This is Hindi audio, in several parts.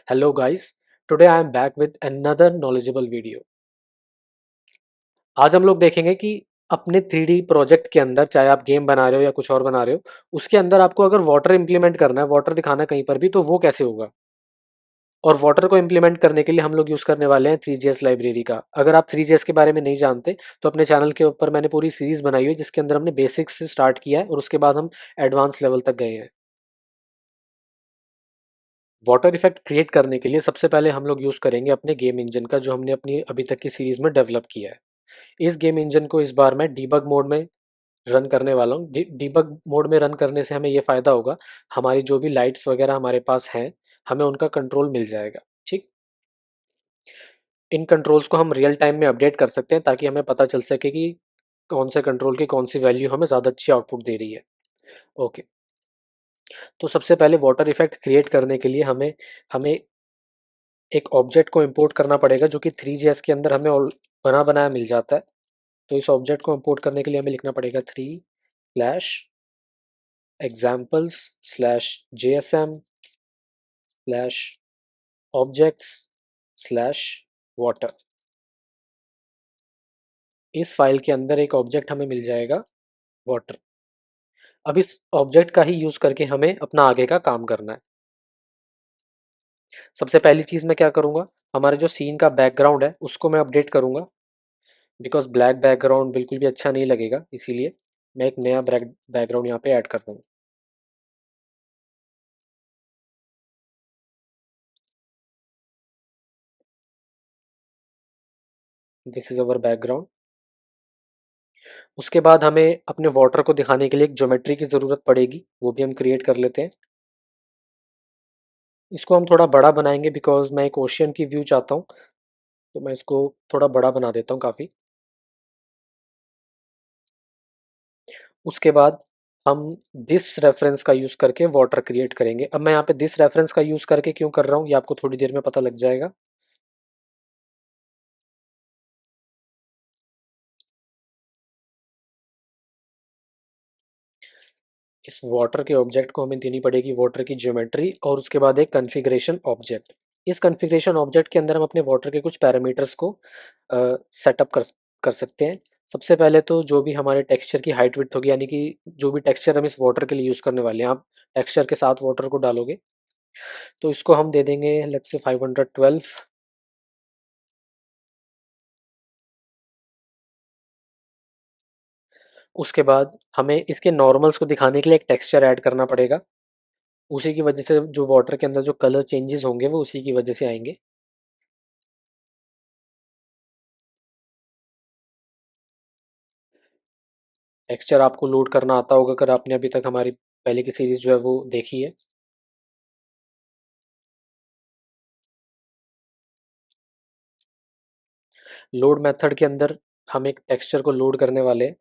Hello guys, today I am back with another knowledgeable video। आज हम लोग देखेंगे कि अपने 3D प्रोजेक्ट के अंदर, चाहे आप गेम बना रहे हो या कुछ और बना रहे हो, उसके अंदर आपको अगर वाटर इंप्लीमेंट करना है, वाटर दिखाना है कहीं पर भी, तो वो कैसे होगा। और वाटर को इंप्लीमेंट करने के लिए हम लोग यूज करने वाले हैं 3GS लाइब्रेरी का। अगर आप 3GS के बारे में नहीं जानते तो अपने चैनल के ऊपर मैंने पूरी सीरीज बनाई हुई है जिसके अंदर हमने बेसिक्स से स्टार्ट किया है और उसके बाद हम एडवांस लेवल तक गए हैं। वाटर इफेक्ट क्रिएट करने के लिए सबसे पहले हम लोग यूज करेंगे अपने गेम इंजन का, जो हमने अपनी अभी तक की सीरीज में डेवलप किया है। इस गेम इंजन को इस बार मैं डीबग मोड में रन करने वाला हूँ। डीबग मोड में रन करने से हमें ये फ़ायदा होगा, हमारी जो भी लाइट्स वगैरह हमारे पास हैं, हमें उनका कंट्रोल मिल जाएगा। ठीक, इन कंट्रोल्स को हम रियल टाइम में अपडेट कर सकते हैं ताकि हमें पता चल सके कि कौन से कंट्रोल की कौन सी वैल्यू हमें ज़्यादा अच्छी आउटपुट दे रही है। ओके, तो सबसे पहले वाटर इफेक्ट क्रिएट करने के लिए हमें हमें एक ऑब्जेक्ट को इंपोर्ट करना पड़ेगा जो कि 3GS के अंदर हमें बना बनाया मिल जाता है। तो इस ऑब्जेक्ट को इंपोर्ट करने के लिए हमें लिखना पड़ेगा 3/examples/jsm/objects/water। इस फाइल के अंदर एक ऑब्जेक्ट हमें मिल जाएगा, वाटर। अब इस ऑब्जेक्ट का ही यूज करके हमें अपना आगे का काम करना है। सबसे पहली चीज मैं क्या करूंगा, हमारे जो सीन का बैकग्राउंड है उसको मैं अपडेट करूंगा, बिकॉज ब्लैक बैकग्राउंड बिल्कुल भी अच्छा नहीं लगेगा, इसीलिए मैं एक नया बैकग्राउंड यहाँ पे ऐड कर दूंगा। This is our background. उसके बाद हमें अपने वाटर को दिखाने के लिए एक ज्योमेट्री की ज़रूरत पड़ेगी, वो भी हम क्रिएट कर लेते हैं। इसको हम थोड़ा बड़ा बनाएंगे बिकॉज मैं एक ओशियन की व्यू चाहता हूँ, तो मैं इसको थोड़ा बड़ा बना देता हूँ काफ़ी। उसके बाद हम दिस रेफरेंस का यूज़ करके वाटर क्रिएट करेंगे। अब मैं यहाँ पे दिस रेफरेंस का यूज़ करके क्यों कर रहा हूँ ये आपको थोड़ी देर में पता लग जाएगा। इस वाटर के ऑब्जेक्ट को हमें देनी पड़ेगी वाटर की ज्योमेट्री और उसके बाद एक कन्फिग्रेशन ऑब्जेक्ट। इस कन्फिग्रेशन ऑब्जेक्ट के अंदर हम अपने वाटर के कुछ पैरामीटर्स को सेटअप कर सकते हैं। सबसे पहले तो जो भी हमारे टेक्सचर की हाइट विड्थ होगी, यानी कि जो भी टेक्सचर हम इस वाटर के लिए यूज़ करने वाले हैं, आप टेक्सचर के साथ वाटर को डालोगे, तो इसको हम दे देंगे लेट्स से 512। उसके बाद हमें इसके नॉर्मल्स को दिखाने के लिए एक टेक्सचर ऐड करना पड़ेगा। उसी की वजह से जो वाटर के अंदर जो कलर चेंजेस होंगे वो उसी की वजह से आएंगे। टेक्सचर आपको लोड करना आता होगा अगर आपने अभी तक हमारी पहले की सीरीज जो है वो देखी है। लोड मेथड के अंदर हम एक टेक्सचर को लोड करने वाले हैं।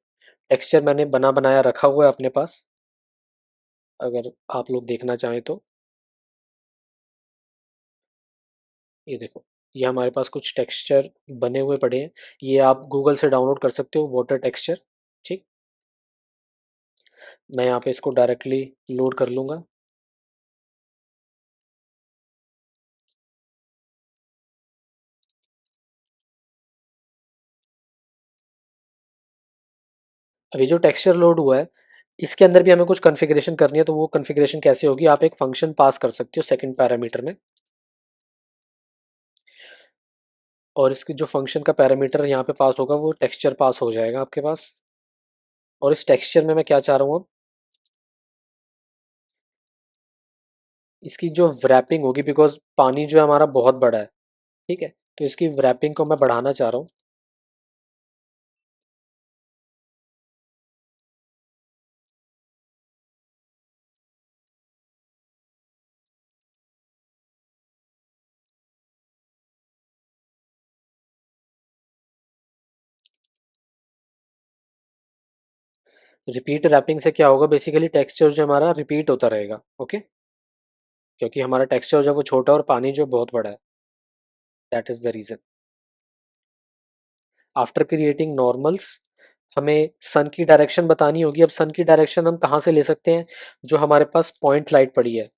टेक्सचर मैंने बना बनाया रखा हुआ है अपने पास, अगर आप लोग देखना चाहें तो। ये देखो, ये हमारे पास कुछ टेक्सचर बने हुए पड़े हैं, ये आप गूगल से डाउनलोड कर सकते हो, वाटर टेक्सचर। ठीक, मैं यहाँ पे इसको डायरेक्टली लोड कर लूँगा। अभी जो टेक्सचर लोड हुआ है इसके अंदर भी हमें कुछ कॉन्फ़िगरेशन करनी है, तो वो कॉन्फ़िगरेशन कैसे होगी, आप एक फंक्शन पास कर सकते हो सेकंड पैरामीटर में। और इसकी जो फंक्शन का पैरामीटर यहाँ पे पास होगा वो टेक्सचर पास हो जाएगा आपके पास। और इस टेक्सचर में मैं क्या चाह रहा हूँ, अब इसकी जो रैपिंग होगी, बिकॉज पानी जो है हमारा बहुत बड़ा है, ठीक है, तो इसकी रैपिंग को मैं बढ़ाना चाह रहा हूँ। रिपीट रैपिंग से क्या होगा, बेसिकली टेक्सचर जो हमारा रिपीट होता रहेगा। ओके, क्योंकि हमारा टेक्सचर जो है वो छोटा और पानी जो बहुत बड़ा है, that is the reason. After creating normals, हमें सन की डायरेक्शन बतानी होगी। अब सन की डायरेक्शन हम कहाँ से ले सकते हैं, जो हमारे पास पॉइंट लाइट पड़ी है,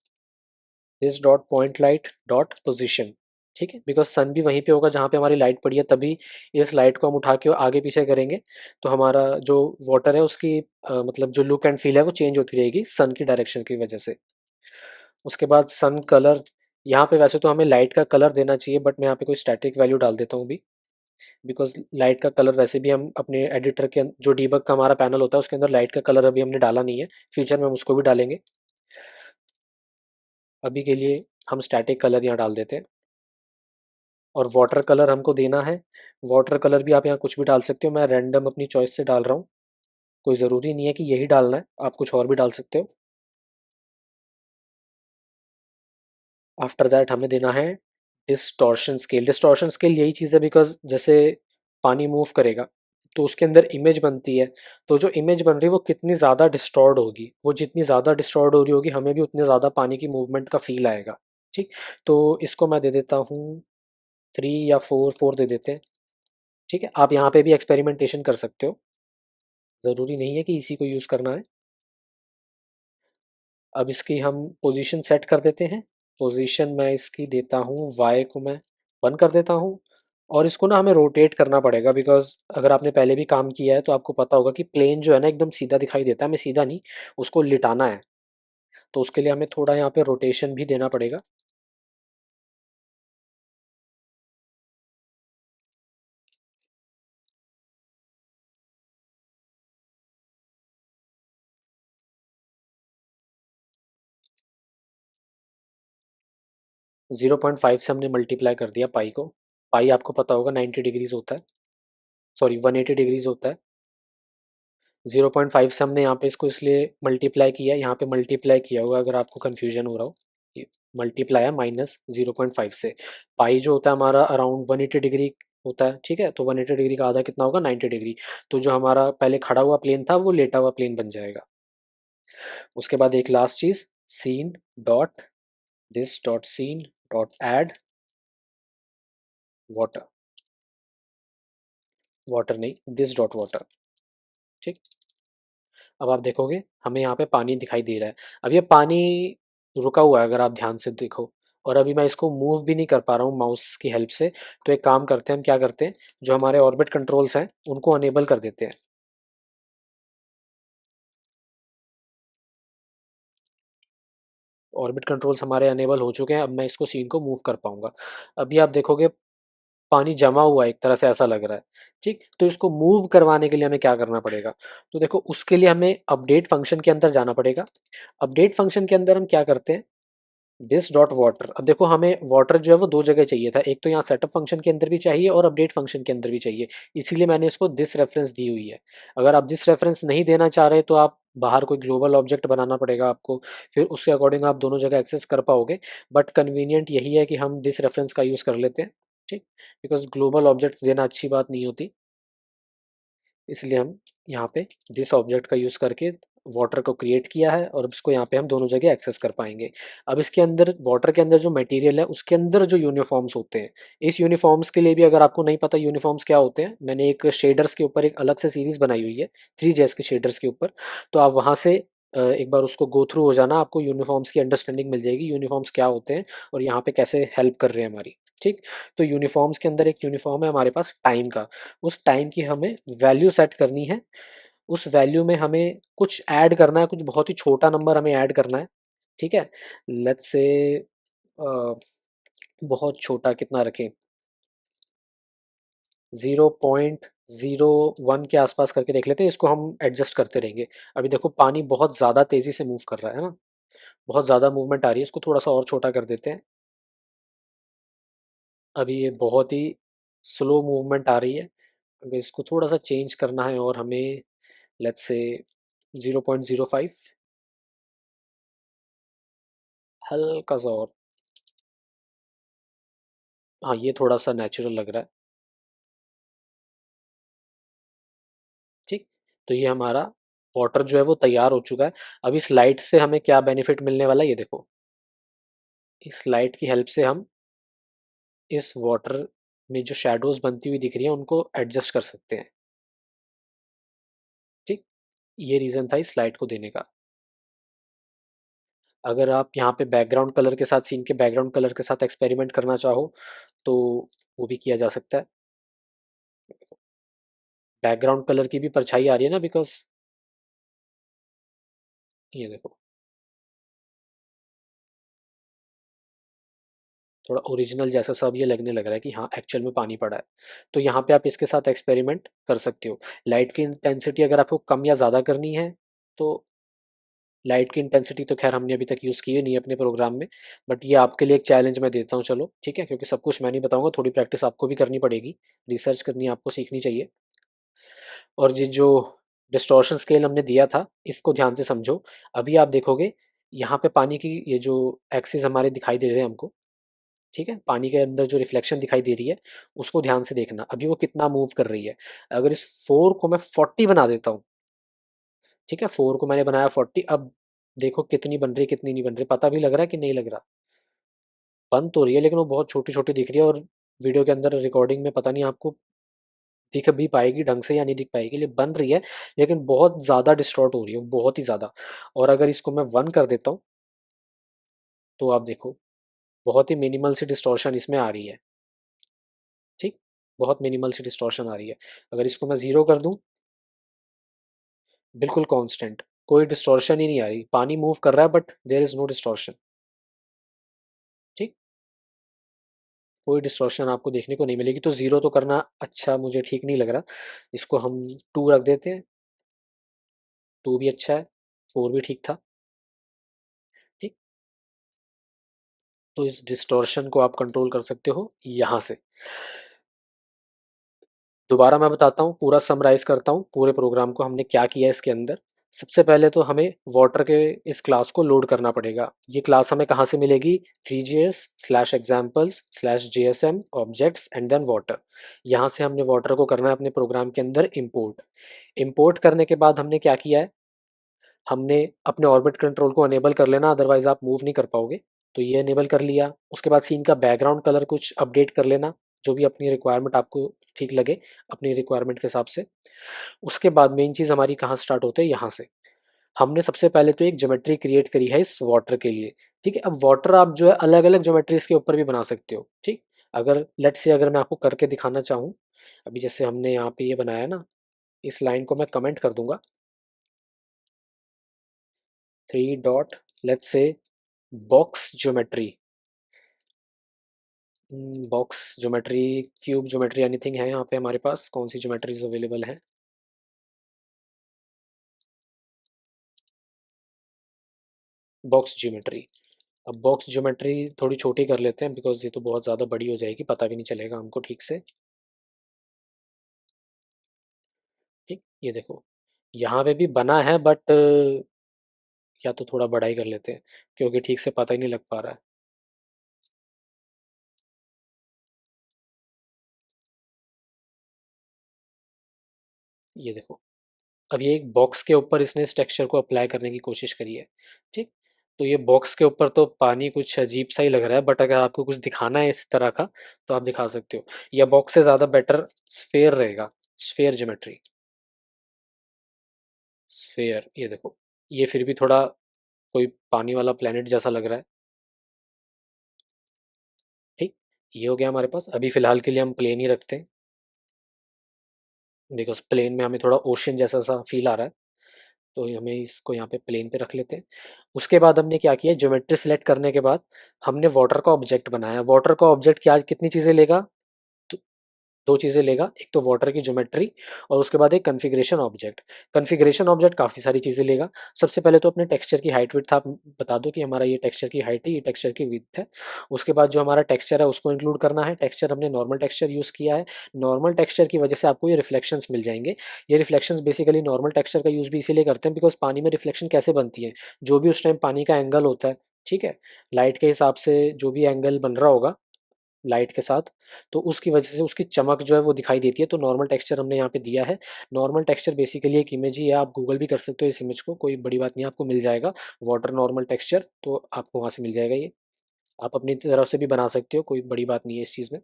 this dot point light dot position. ठीक है, बिकॉज सन भी वहीं पे होगा जहाँ पे हमारी लाइट पड़ी है, तभी इस लाइट को हम उठा के आगे पीछे करेंगे तो हमारा जो वाटर है उसकी मतलब जो लुक एंड फील है वो चेंज होती रहेगी सन की डायरेक्शन की वजह से। उसके बाद सन कलर, यहाँ पे वैसे तो हमें लाइट का कलर देना चाहिए बट मैं यहाँ पे कोई स्टैटिक वैल्यू डाल देता हूँ अभी, बिकॉज लाइट का कलर वैसे भी हम अपने एडिटर के जो डीबग का हमारा पैनल होता है उसके अंदर लाइट का कलर अभी हमने डाला नहीं है, फ्यूचर में हम उसको भी डालेंगे। अभी के लिए हम स्टैटिक कलर यहाँ डाल देते हैं। और वाटर कलर हमको देना है, वाटर कलर भी आप यहाँ कुछ भी डाल सकते हो, मैं रैंडम अपनी चॉइस से डाल रहा हूँ, कोई ज़रूरी नहीं है कि यही डालना है, आप कुछ और भी डाल सकते हो। आफ्टर दैट हमें देना है डिस्टॉर्शन स्केल। डिस्टॉर्शन स्केल यही चीज़ है बिकॉज जैसे पानी मूव करेगा तो उसके अंदर इमेज बनती है, तो जो इमेज बन रही है वो कितनी ज़्यादा डिस्टॉर्ड होगी, वो जितनी ज़्यादा डिस्टॉर्ड हो रही होगी हमें भी उतने ज़्यादा पानी की मूवमेंट का फील आएगा। ठीक, तो इसको मैं दे देता हूँ 3 या 4, 4 दे देते हैं। ठीक है, आप यहाँ पे भी एक्सपेरिमेंटेशन कर सकते हो, ज़रूरी नहीं है कि इसी को यूज़ करना है। अब इसकी हम पोजीशन सेट कर देते हैं। पोजीशन मैं इसकी देता हूँ, वाई को मैं 1 कर देता हूँ। और इसको ना हमें रोटेट करना पड़ेगा बिकॉज अगर आपने पहले भी काम किया है तो आपको पता होगा कि प्लेन जो है ना एकदम सीधा दिखाई देता है, हमें सीधा नहीं, उसको लिटाना है, तो उसके लिए हमें थोड़ा यहाँ पे रोटेशन भी देना पड़ेगा। 0.5 से हमने मल्टीप्लाई कर दिया पाई को। पाई आपको पता होगा 90 डिग्रीज होता है, सॉरी 180 डिग्रीज होता है। 0.5 से हमने यहाँ पे इसको इसलिए मल्टीप्लाई किया है, यहाँ पे मल्टीप्लाई किया होगा अगर आपको कन्फ्यूजन हो रहा हो, ये मल्टीप्लाई है -0.5 से। पाई जो होता है हमारा अराउंड 180 डिग्री होता है, ठीक है, तो 180 डिग्री का आधा कितना होगा, 90 डिग्री। तो जो हमारा पहले खड़ा हुआ प्लेन था वो लेटा हुआ प्लेन बन जाएगा। उसके बाद एक लास्ट चीज, scene dot this dot scene dot add water, water नहीं, दिस डॉट वाटर। ठीक, अब आप देखोगे हमें यहाँ पे पानी दिखाई दे रहा है। अब ये पानी रुका हुआ है अगर आप ध्यान से देखो, और अभी मैं इसको मूव भी नहीं कर पा रहा हूँ माउस की हेल्प से। तो एक काम करते हैं, हम क्या करते हैं, जो हमारे ऑर्बिट कंट्रोल्स हैं उनको अनेबल कर देते हैं। ऑर्बिट कंट्रोल्स हमारे अनेबल हो चुके हैं, अब मैं इसको सीन को मूव कर पाऊंगा। अभी आप देखोगे पानी जमा हुआ है एक तरह से, ऐसा लग रहा है। ठीक, तो इसको मूव करवाने के लिए हमें क्या करना पड़ेगा, तो देखो उसके लिए हमें अपडेट फंक्शन के अंदर जाना पड़ेगा। अपडेट फंक्शन के अंदर हम क्या करते हैं, दिस डॉट वाटर। अब देखो हमें वाटर जो है वो दो जगह चाहिए था, एक तो यहाँ सेटअप फंक्शन के अंदर भी चाहिए और अपडेट फंक्शन के अंदर भी चाहिए, इसीलिए मैंने इसको दिस रेफरेंस दी हुई है। अगर आप दिस रेफरेंस नहीं देना चाह रहे तो आप बाहर कोई ग्लोबल ऑब्जेक्ट बनाना पड़ेगा आपको, फिर उसके अकॉर्डिंग आप दोनों जगह एक्सेस कर पाओगे। बट कन्वीनियंट यही है कि हम दिस रेफरेंस का यूज़ कर लेते हैं। ठीक, बिकॉज ग्लोबल ऑब्जेक्ट्स देना अच्छी बात नहीं होती, इसलिए हम यहाँ पे दिस ऑब्जेक्ट का यूज़ करके वाटर को क्रिएट किया है और अब इसको यहाँ पे हम दोनों जगह एक्सेस कर पाएंगे। अब इसके अंदर वाटर के अंदर जो मटेरियल है उसके अंदर जो यूनिफॉर्म्स होते हैं, इस यूनिफॉर्म्स के लिए भी अगर आपको नहीं पता यूनिफॉर्म्स क्या होते हैं, मैंने एक शेडर्स के ऊपर एक अलग से सीरीज बनाई हुई है, 3JS के शेडर्स के ऊपर, तो आप वहाँ से एक बार उसको गो थ्रू हो जाना, आपको यूनिफॉर्म्स की अंडरस्टैंडिंग मिल जाएगी, यूनिफॉर्म्स क्या होते हैं और यहाँ पे कैसे हेल्प कर रहे हैं हमारी। ठीक, तो यूनिफॉर्म्स के अंदर एक यूनिफॉर्म है हमारे पास टाइम का, उस टाइम की हमें वैल्यू सेट करनी है। उस वैल्यू में हमें कुछ ऐड करना है, कुछ बहुत ही छोटा नंबर हमें ऐड करना है। ठीक है, लेट्स से बहुत छोटा कितना रखें, 0.01 के आसपास करके देख लेते हैं, इसको हम एडजस्ट करते रहेंगे। अभी देखो पानी बहुत ज़्यादा तेज़ी से मूव कर रहा है ना, बहुत ज़्यादा मूवमेंट आ रही है, इसको थोड़ा सा और छोटा कर देते हैं। अभी ये बहुत ही स्लो मूवमेंट आ रही है, अगर इसको थोड़ा सा चेंज करना है और हमें लेट्स से 0.05, हल्का सा और, हाँ ये थोड़ा सा नेचुरल लग रहा है। ठीक, तो ये हमारा वाटर जो है वो तैयार हो चुका है। अब इस लाइट से हमें क्या बेनिफिट मिलने वाला है ये देखो, इस लाइट की हेल्प से हम इस वाटर में जो शैडोज बनती हुई दिख रही है उनको एडजस्ट कर सकते हैं। ठीक, ये रीज़न था इस लाइट को देने का। अगर आप यहाँ पे बैकग्राउंड कलर के साथ, सीन के बैकग्राउंड कलर के साथ एक्सपेरिमेंट करना चाहो तो वो भी किया जा सकता है। बैकग्राउंड कलर की भी परछाई आ रही है ना, बिकॉज ये देखो थोड़ा ओरिजिनल जैसा सब ये लगने लग रहा है कि हाँ एक्चुअल में पानी पड़ा है। तो यहाँ पे आप इसके साथ एक्सपेरिमेंट कर सकते हो। लाइट की इंटेंसिटी अगर आपको कम या ज़्यादा करनी है तो लाइट की इंटेंसिटी तो खैर हमने अभी तक यूज़ की है नहीं अपने प्रोग्राम में, बट ये आपके लिए एक चैलेंज मैं देता हूँ, चलो ठीक है, क्योंकि सब कुछ मैं नहीं बताऊंगा, थोड़ी प्रैक्टिस आपको भी करनी पड़ेगी, रिसर्च करनी आपको सीखनी चाहिए। और ये जो डिस्टॉर्शन स्केल हमने दिया था इसको ध्यान से समझो। अभी आप देखोगे यहाँ पे पानी की ये जो एक्सिस हमारे दिखाई दे रहे हैं हमको, ठीक है, पानी के अंदर जो रिफ्लेक्शन दिखाई दे रही है उसको ध्यान से देखना अभी वो कितना मूव कर रही है। अगर इस 4 को मैं 40 बना देता हूँ, ठीक है, 4 को मैंने बनाया 40, अब देखो कितनी बन रही कितनी नहीं बन रही, पता भी लग रहा है कि नहीं लग रहा। बन तो रही है लेकिन वो बहुत छोटी छोटी दिख रही है, और वीडियो के अंदर रिकॉर्डिंग में पता नहीं आपको दिख भी पाएगी ढंग से या नहीं दिख पाएगी, लेकिन बन रही है, लेकिन बहुत ज़्यादा डिस्टॉर्ट हो रही है, बहुत ही ज़्यादा। और अगर इसको मैं 1 कर देता हूँ तो आप देखो बहुत ही मिनिमल सी डिस्टॉर्शन इसमें आ रही है, ठीक, बहुत मिनिमल सी डिस्टॉर्शन आ रही है। अगर इसको मैं 0 कर दूं, बिल्कुल कांस्टेंट, कोई डिस्टॉर्शन ही नहीं आ रही, पानी मूव कर रहा है but there is no distortion, ठीक, कोई डिस्टॉर्शन आपको देखने को नहीं मिलेगी। तो 0 तो करना अच्छा मुझे ठीक नहीं लग रहा, इसको हम 2 रख देते हैं, 2 भी अच्छा है, 4 भी ठीक था, ठीक। तो इस डिस्टॉर्शन को आप कंट्रोल कर सकते हो यहाँ से। दोबारा मैं बताता हूँ, पूरा समराइज करता हूँ पूरे प्रोग्राम को हमने क्या किया है इसके अंदर। सबसे पहले तो हमें वाटर के इस क्लास को लोड करना पड़ेगा। ये क्लास हमें कहाँ से मिलेगी? 3gs/examples/jsm objects and then water. यहाँ से हमने वाटर को करना है अपने प्रोग्राम के अंदर इम्पोर्ट। इम्पोर्ट करने के बाद हमने क्या किया है, हमने अपने ऑर्बिट कंट्रोल को अनेबल कर लेना, अदरवाइज आप मूव नहीं कर पाओगे। तो ये अनेबल कर लिया। उसके बाद सीन का बैकग्राउंड कलर कुछ अपडेट कर लेना, जो भी अपनी रिक्वायरमेंट आपको ठीक लगे, अपनी रिक्वायरमेंट के हिसाब से। उसके बाद मेन चीज़ हमारी कहाँ स्टार्ट होते हैं, यहाँ से। हमने सबसे पहले तो एक ज्योमेट्री क्रिएट करी है इस वाटर के लिए, ठीक है। अब वाटर आप जो है अलग अलग ज्योमेट्रीज के ऊपर भी बना सकते हो, ठीक। अगर लेट्स से अगर मैं आपको करके दिखाना चाहूँ, अभी जैसे हमने यहाँ पे ये बनाया ना, इस लाइन को मैं कमेंट कर दूंगा, 3 dot let's say box geometry, box geometry, cube geometry, anything है यहाँ पे हमारे पास, कौन सी ज्योमेट्रीज अवेलेबल है? Box geometry. अब बॉक्स ज्योमेट्री थोड़ी छोटी कर लेते हैं बिकॉज ये तो बहुत ज़्यादा बड़ी हो जाएगी, पता भी नहीं चलेगा हमको ठीक से, ठीक। ये देखो यहाँ पे भी बना है बट या तो थोड़ा बड़ा ही कर लेते हैं क्योंकि ठीक से पता ही नहीं लग पा रहा है। ये देखो अब ये एक बॉक्स के ऊपर इसने इस टेक्सचर को अप्लाई करने की कोशिश करी है, ठीक। तो ये बॉक्स के ऊपर तो पानी कुछ अजीब सा ही लग रहा है, बट अगर आपको कुछ दिखाना है इस तरह का तो आप दिखा सकते हो, या बॉक्स से ज़्यादा बेटर स्फेयर रहेगा, स्फेयर ज्योमेट्री, स्फेयर। ये देखो ये फिर भी थोड़ा कोई पानी वाला प्लेनेट जैसा लग रहा है, ठीक। ये हो गया हमारे पास। अभी फ़िलहाल के लिए हम प्लेन ही रखते हैं बिकॉज प्लेन में हमें थोड़ा ओशन जैसा सा फील आ रहा है, तो हमें इसको यहाँ पे प्लेन पे रख लेते हैं। उसके बाद हमने क्या किया, ज्योमेट्री सेलेक्ट करने के बाद हमने वाटर का ऑब्जेक्ट बनाया। वाटर का ऑब्जेक्ट क्या कितनी चीज़ें लेगा, तो 2 चीज़ें लेगा, एक तो वाटर की ज्योमेट्री और उसके बाद एक कॉन्फ़िगरेशन ऑब्जेक्ट। कॉन्फ़िगरेशन ऑब्जेक्ट काफ़ी सारी चीज़ें लेगा। सबसे पहले तो अपने टेक्सचर की हाइट विड्थ आप बता दो कि हमारा ये टेक्सचर की हाइट है, ये टेक्सचर की विड्थ है। उसके बाद जो हमारा टेक्सचर है उसको इंक्लूड करना है। टेक्सचर हमने नॉर्मल टेक्सचर यूज़ किया है। नॉर्मल टेक्सचर की वजह से आपको ये रिफ्लेक्शंस मिल जाएँगे। ये रिफ्लेक्शंस बेसिकली नॉर्मल टेक्सचर का यूज़ भी इसीलिए करते हैं बिकॉज़ पानी में रिफ्लेक्शन कैसे बनती है, जो भी उस टाइम पानी का एंगल होता है, ठीक है? लाइट के हिसाब से जो भी एंगल बन रहा होगा लाइट के साथ, तो उसकी वजह से उसकी चमक जो है वो दिखाई देती है। तो नॉर्मल टेक्सचर हमने यहाँ पे दिया है। नॉर्मल टेक्सचर बेसिकली एक इमेज ही है, आप गूगल भी कर सकते हो इस इमेज को, कोई बड़ी बात नहीं है, आपको मिल जाएगा वाटर नॉर्मल टेक्सचर, तो आपको वहाँ से मिल जाएगा ये। आप अपनी तरफ से भी बना सकते हो, कोई बड़ी बात नहीं है इस चीज़ में।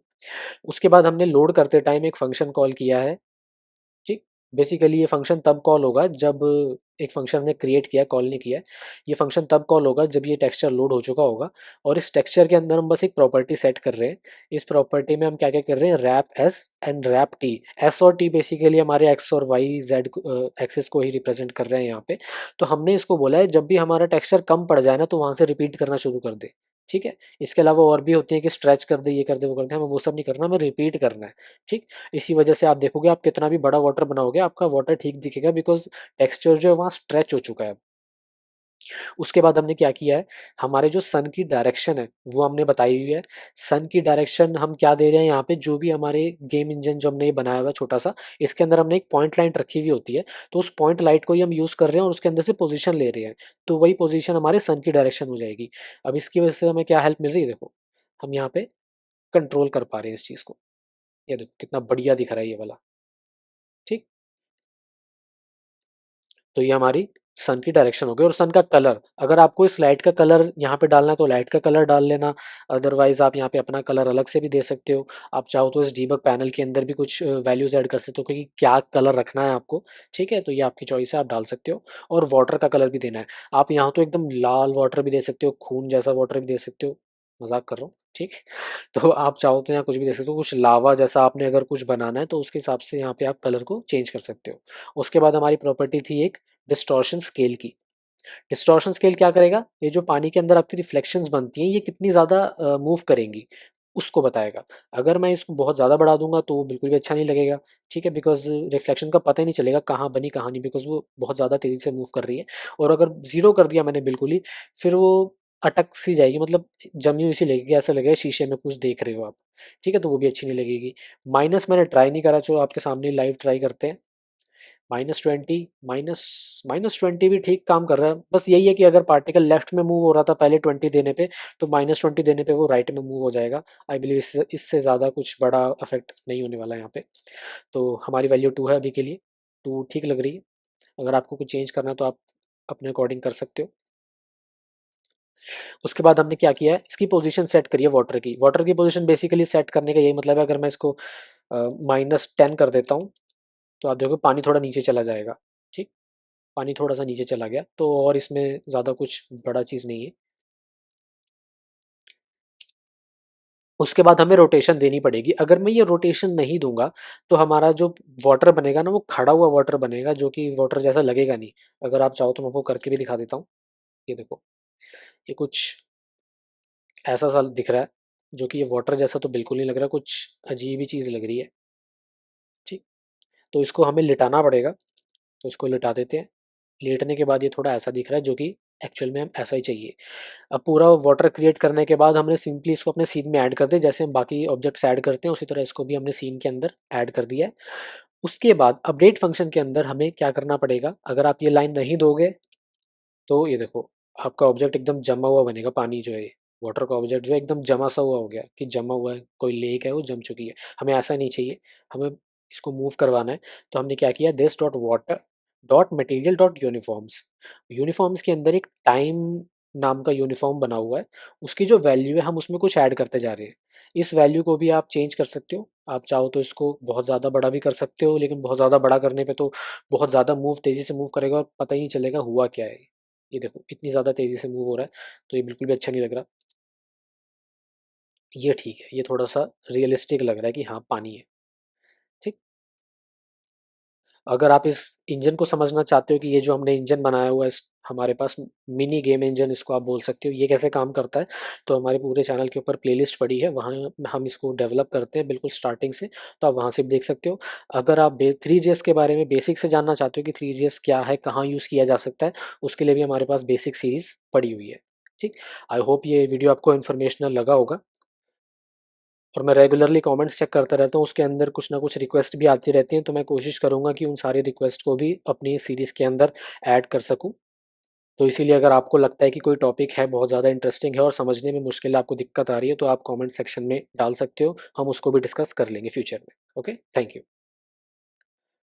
उसके बाद हमने लोड करते टाइम एक फंक्शन कॉल किया है, ठीक। बेसिकली ये फंक्शन तब कॉल होगा जब एक फंक्शन हमने क्रिएट किया है, कॉल नहीं किया है। ये फंक्शन तब कॉल होगा जब ये टेक्सचर लोड हो चुका होगा और इस टेक्सचर के अंदर हम बस एक प्रॉपर्टी सेट कर रहे हैं। इस प्रॉपर्टी में हम क्या-क्या कर रहे हैं, wrap S and wrap T. S और टी बेसिकली हमारे एक्स और वाई जेड एक्सिस को ही रिप्रेजेंट कर रहे हैं यहाँ पे। तो हमने इसको बोला है जब भी हमारा टेक्सचर कम पड़ जाए ना तो वहाँ से रिपीट करना शुरू कर दे। ठीक है? इसके अलावा और भी होती है कि स्ट्रेच कर दे, ये कर दे, वो कर दे, हमें वो सब नहीं करना, हमें रिपीट करना है। ठीक? इसी वजह से आप देखोगे आप कितना भी बड़ा वाटर बनाओगे आपका वाटर ठीक दिखेगा बिकॉज़ टेक्सचर जो है वहाँ स्ट्रेच हो चुका है। उसके बाद हमने क्या किया है, हमारे जो सन की डायरेक्शन है वो हमने बताई हुई है। सन की डायरेक्शन हम क्या दे रहे हैं यहाँ पे, जो भी हमारे गेम इंजन जो हमने ये बनाया हुआ है छोटा-सा, इसके अंदर हमने एक पॉइंट लाइट रखी हुई होती है, तो उस पॉइंट लाइट को ही हम यूज़ कर रहे हैं और उसके अंदर से पोज़ीशन ले रहे हैं। तो वही पोज़ीशन हमारे सन की डायरेक्शन हो जाएगी। अब इसकी वजह से हमें क्या हेल्प मिल रही है देखो, हम यहाँ पे कंट्रोल कर पा रहे हैं इस चीज़ को। ये देखो कितना बढ़िया दिख रहा है ये वाला, ठीक? तो ये हमारी सन की डायरेक्शन हो गई और सन का कलर, अगर आपको इस लाइट का कलर यहाँ पे डालना है तो लाइट का कलर डाल लेना, अदरवाइज आप यहाँ पे अपना कलर अलग से भी दे सकते हो। आप चाहो तो इस डीबग पैनल के अंदर भी कुछ वैल्यूज ऐड कर सकते हो कि क्या कलर रखना है आपको। ठीक है, तो ये आपकी चॉइस है, आप डाल सकते हो। और वाटर का कलर भी देना है, आप यहाँ तो एकदम लाल वाटर भी दे सकते हो, खून जैसा वाटर भी दे सकते हो, मजाक कर रहा हूँ, ठीक। तो आप चाहो तो यहाँ कुछ भी दे सकते हो, कुछ लावा जैसा आपने अगर कुछ बनाना है तो उसके हिसाब से यहाँ पे आप कलर को चेंज कर सकते हो। उसके बाद हमारी प्रॉपर्टी थी एक डिस्टॉर्शन स्केल की। डिस्टॉर्शन स्केल क्या करेगा, ये जो पानी के अंदर आपकी रिफ्लेक्शंस बनती हैं ये कितनी ज़्यादा मूव करेंगी, उसको बताएगा। अगर मैं इसको बहुत ज़्यादा बढ़ा दूंगा तो वो बिल्कुल भी अच्छा नहीं लगेगा। ठीक है, बिकॉज रिफ्लेक्शन का पता ही नहीं चलेगा कहाँ बनी कहाँ नहीं, बिकॉज वो बहुत ज़्यादा तेज़ी से मूव कर रही है। और अगर ज़ीरो कर दिया मैंने बिल्कुल ही, फिर वो अटक सी जाएगी, मतलब जमी हुई सी लगेगी, ऐसा लगेगा शीशे में कुछ देख रहे हो आप। ठीक है, तो वो भी अच्छी नहीं लगेगी। माइनस मैंने ट्राई नहीं करा, जो आपके सामने लाइव ट्राई करते हैं। -20, माइनस -20 भी ठीक काम कर रहा है। बस यही है कि अगर पार्टिकल लेफ्ट में मूव हो रहा था पहले 20 देने पे, तो -20 देने पे वो राइट में मूव हो जाएगा। आई बिलीव इससे इससे ज़्यादा कुछ बड़ा इफेक्ट नहीं होने वाला है यहाँ पे। तो हमारी वैल्यू 2 है अभी के लिए, 2 ठीक लग रही है। अगर आपको कुछ चेंज करना है तो आप अपने अकॉर्डिंग कर सकते हो। उसके बाद हमने क्या किया है, इसकी पोजीशन सेट करी है वाटर की। वाटर की पोजीशन बेसिकली सेट करने का यही मतलब है, अगर मैं इसको -10 कर देता हूँ, तो आप देखो पानी थोड़ा नीचे चला जाएगा। ठीक? पानी थोड़ा-सा नीचे चला गया, तो और इसमें ज़्यादा कुछ बड़ा चीज़ नहीं है। उसके बाद हमें रोटेशन देनी पड़ेगी। अगर मैं ये रोटेशन नहीं दूँगा, तो हमारा जो वाटर बनेगा ना, वो खड़ा हुआ वाटर बनेगा, जो कि वाटर जैसा लगेगा नहीं। अगर आप चाहो तो मैं आपको करके भी दिखा देता हूँ। ये देखो, ये कुछ ऐसा-सा दिख रहा है, जो कि ये वाटर जैसा तो बिल्कुल नहीं लग रहा, कुछ अजीब ही चीज़ लग रही है। ठीक? तो इसको हमें लिटाना पड़ेगा, तो इसको लिटा देते हैं। लेटने के बाद ये थोड़ा ऐसा दिख रहा है, जो कि एक्चुअल में हम ऐसा ही चाहिए। अब पूरा वाटर क्रिएट करने के बाद हमने सिंपली इसको अपने सीन में ऐड कर दिया, जैसे हम बाकी ऑब्जेक्ट्स ऐड करते हैं उसी तरह इसको भी हमने सीन के अंदर ऐड कर दिया है। उसके बाद अपडेट फंक्शन के अंदर हमें क्या करना पड़ेगा, अगर आप ये लाइन नहीं दोगे तो ये देखो आपका ऑब्जेक्ट एकदम जमा हुआ बनेगा। पानी जो है, वाटर का ऑब्जेक्ट जो है एकदम जमा सा हुआ हो गया कि जमा हुआ है, कोई लेक है वो जम चुकी है। हमें ऐसा नहीं चाहिए, हमें इसको मूव करवाना है। तो हमने क्या किया, this dot water dot material dot uniforms. Uniforms के अंदर एक टाइम नाम का यूनिफॉर्म बना हुआ है, उसकी जो वैल्यू है हम उसमें कुछ ऐड करते जा रहे हैं। इस वैल्यू को भी आप चेंज कर सकते हो, आप चाहो तो इसको बहुत ज़्यादा बड़ा भी कर सकते हो, लेकिन बहुत ज़्यादा बड़ा करने पे तो बहुत ज़्यादा तेज़ी से मूव करेगा और पता ही नहीं चलेगा हुआ क्या है। ये देखो इतनी ज़्यादा तेज़ी से मूव हो रहा है, तो ये बिल्कुल भी अच्छा नहीं लग रहा। ये ठीक है, ये थोड़ा-सा रियलिस्टिक लग रहा है कि हाँ, पानी है। ठीक? अगर आप इस इंजन को समझना चाहते हो कि ये जो हमने इंजन बनाया हुआ है, इस हमारे पास मिनी गेम इंजन इसको आप बोल सकते हो, ये कैसे काम करता है, तो हमारे पूरे चैनल के ऊपर प्लेलिस्ट पड़ी है, वहाँ हम इसको डेवलप करते हैं बिल्कुल स्टार्टिंग से, तो आप वहाँ से भी देख सकते हो। अगर आप 3GS के बारे में बेसिक से जानना चाहते हो कि 3GS क्या है, कहाँ यूज़ किया जा सकता है, उसके लिए भी हमारे पास बेसिक सीरीज़ पड़ी हुई है। ठीक? आई होप ये वीडियो आपको इन्फॉर्मेशनल लगा होगा। और मैं रेगुलरली कमेंट्स चेक करता रहता हूँ, उसके अंदर कुछ ना कुछ रिक्वेस्ट भी आती रहती हैं, तो मैं कोशिश करूँगा कि उन सारी रिक्वेस्ट को भी अपनी सीरीज़ के अंदर ऐड कर सकूँ। तो इसीलिए अगर आपको लगता है कि कोई टॉपिक है बहुत ज़्यादा इंटरेस्टिंग है और समझने में मुश्किल है, आपको दिक्कत आ रही है, तो आप कमेंट सेक्शन में डाल सकते हो, हम उसको भी डिस्कस कर लेंगे फ्यूचर में। Okay, thank you.